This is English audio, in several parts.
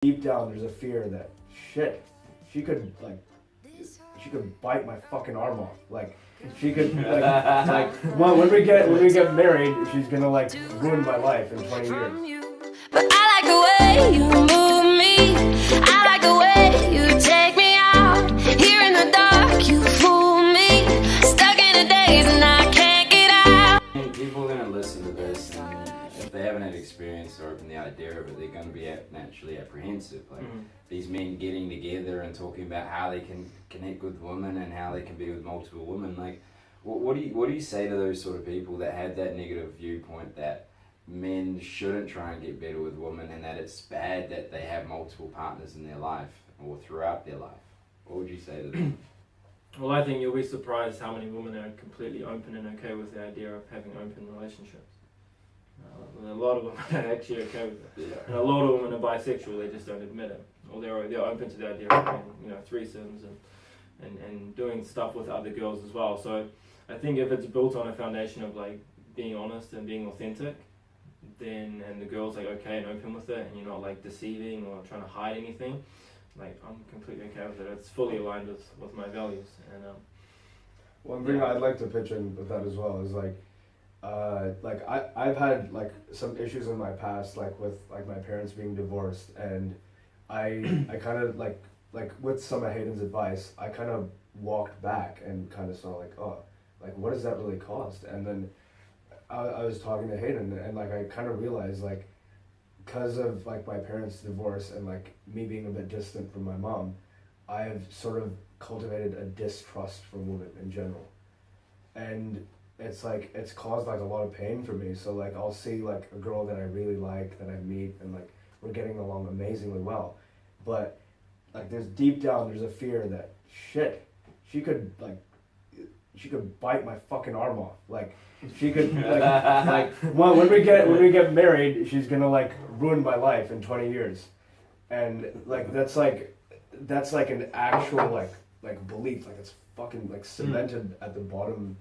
deep down there's a fear that shit, she could bite my fucking arm off. Like she could well, when we get married, she's gonna like ruin my life in 20 years. But I like the way you move me. I like the way you take me out. Here in the dark, you fool me. Stuck in a daze and I can't get out. People are going to listen to this, and if they haven't had experience or even the idea of it, they're going to be naturally apprehensive. Like these men getting together and talking about how they can connect with women and how they can be with multiple women. Like, what do you say to those sort of people that have that negative viewpoint that men shouldn't try and get better with women, and that it's bad that they have multiple partners in their life or throughout their life? What would you say to them? Well, I think you'll be surprised how many women are completely open and okay with the idea of having open relationships. A lot of women are actually okay with it. Yeah. And a lot of women are bisexual, they just don't admit it. Or they're open to the idea of having, threesomes and doing stuff with other girls as well. So I think if it's built on a foundation of like being honest and being authentic, then and the girl's like okay and open with it, and you're not like deceiving or trying to hide anything, like I'm completely okay with it. It's fully aligned with my values. And one thing I'd like to pitch in with that as well is I've had like some issues in my past, like with like my parents being divorced, and I kind of like with some of Hayden's advice, I kind of walked back and kind of saw like, oh, like what has that really cost? And then I was talking to Hayden, and like I kind of realized like because of like my parents' divorce and like me being a bit distant from my mom, I've sort of cultivated a distrust for women in general, and it's like it's caused like a lot of pain for me. So like I'll see like a girl that I really like, that I meet, and like we're getting along amazingly well, but like there's deep down there's a fear that shit, she could bite my fucking arm off. Like she could well, when we get married, she's gonna like ruin my life in 20 years, and like that's like an actual like belief, like it's fucking like cemented at the bottom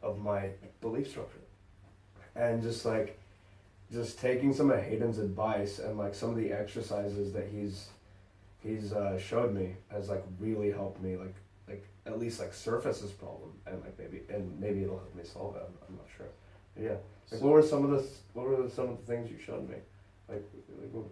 of my belief structure. And just taking some of Hayden's advice and like some of the exercises that he's showed me has like really helped me like at least like surface this problem, and like maybe it'll help me solve it. I'm not sure. But yeah. Like what were some of the things you showed me? Like what,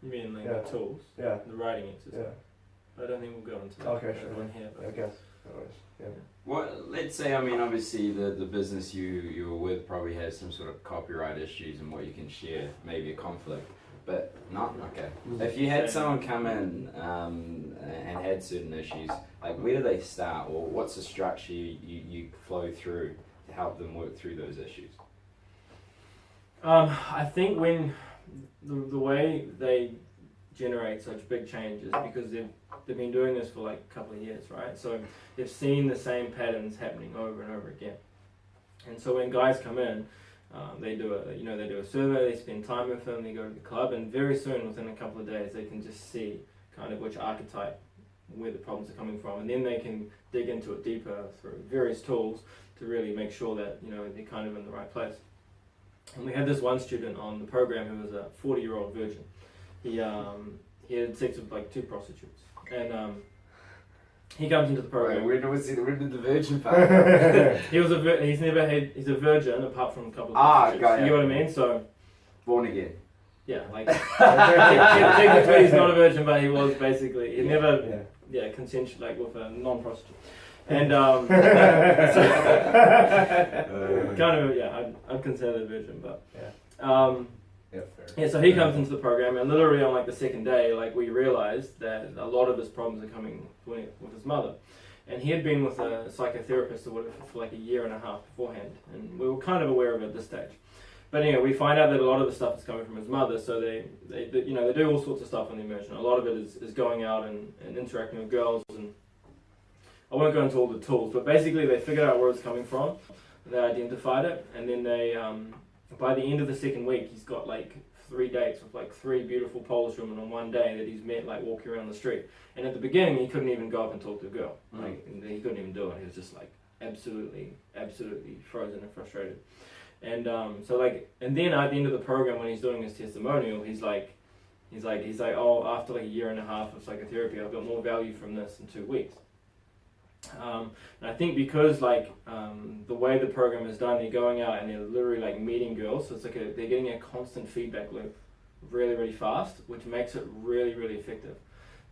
you mean like the tools? Yeah. The writing exercise? Yeah. I don't think we'll go into that. Okay, sure. One here, but I guess. No worries. Yeah. Well, let's say, I mean, obviously the business you were with probably has some sort of copyright issues and what you can share, maybe a conflict, but not, okay. If you had someone come in and had certain issues, like where do they start, or what's the structure you flow through to help them work through those issues? I think when the way they generate such big changes, because they've been doing this for like a couple of years, right? So they've seen the same patterns happening over and over again. And so when guys come in, they do a survey, they spend time with them, they go to the club, and very soon, within a couple of days, they can just see kind of which archetype, where the problems are coming from, and then they can dig into it deeper through various tools to really make sure that they're kind of in the right place. And we had this one student on the program who was a 40-year-old virgin. He had sex with like 2 prostitutes, and he comes into the program. Where did the virgin part come? He's a virgin apart from a couple of prostitutes. Got it. You know what I mean? So Born again. yeah, like technically he's not a virgin, but he was basically consensual, like with a non-prostitute. And I'd consider it a virgin, but fair. so he comes into the program, and literally on like the second day, like we realized that a lot of his problems are coming with his mother, and he had been with a psychotherapist or whatever for like a year and a half beforehand, and we were kind of aware of it at this stage. But anyway, we find out that a lot of the stuff is coming from his mother, so they do all sorts of stuff on the immersion. A lot of it is going out and interacting with girls, and I won't go into all the tools, but basically they figured out where it's coming from, they identified it, and then they, by the end of the second week, he's got like 3 dates with like 3 beautiful Polish women on one day that he's met like walking around the street. And at the beginning, he couldn't even go up and talk to a girl. Like he couldn't even do it. He was just like absolutely frozen and frustrated. And and then at the end of the program, when he's doing his testimonial, he's like, He's like, oh, after like a year and a half of psychotherapy, I've got more value from this in 2 weeks. And I think because the way the program is done, they're going out and they're literally like meeting girls, so it's like they're getting a constant feedback loop really, really fast, which makes it really, really effective.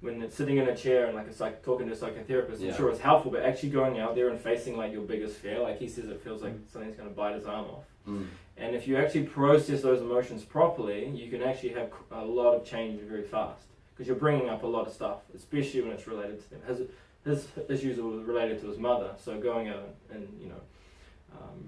When it's sitting in a chair and like talking to a psychotherapist, I'm sure it's helpful, but actually going out there and facing like your biggest fear, like he says, it feels like something's going to bite his arm off. And if you actually process those emotions properly, you can actually have a lot of change very fast, because you're bringing up a lot of stuff, especially when it's related to them. His issues were related to his mother, so going out and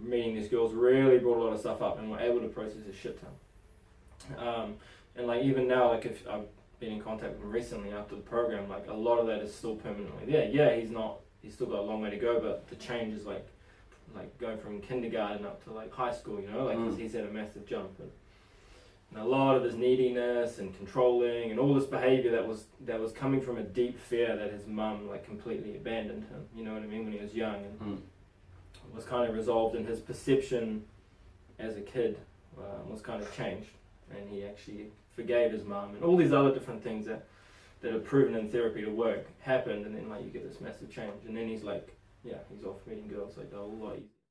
meeting these girls really brought a lot of stuff up, and we're able to process a shit ton. And like even now, like if I've been in contact with him recently after the program, like a lot of that is still permanently there. Yeah, he's still got a long way to go, but the change is like going from kindergarten up to like high school, he's had a massive jump. And a lot of his neediness and controlling and all this behavior that was coming from a deep fear that his mum like completely abandoned him, you know what I mean, when he was young, and was kind of resolved, and his perception as a kid was kind of changed, and he actually forgave his mum, and all these other different things that are proven in therapy to work happened, and then like you get this massive change, and then he's like, he's off meeting girls like a lot easier.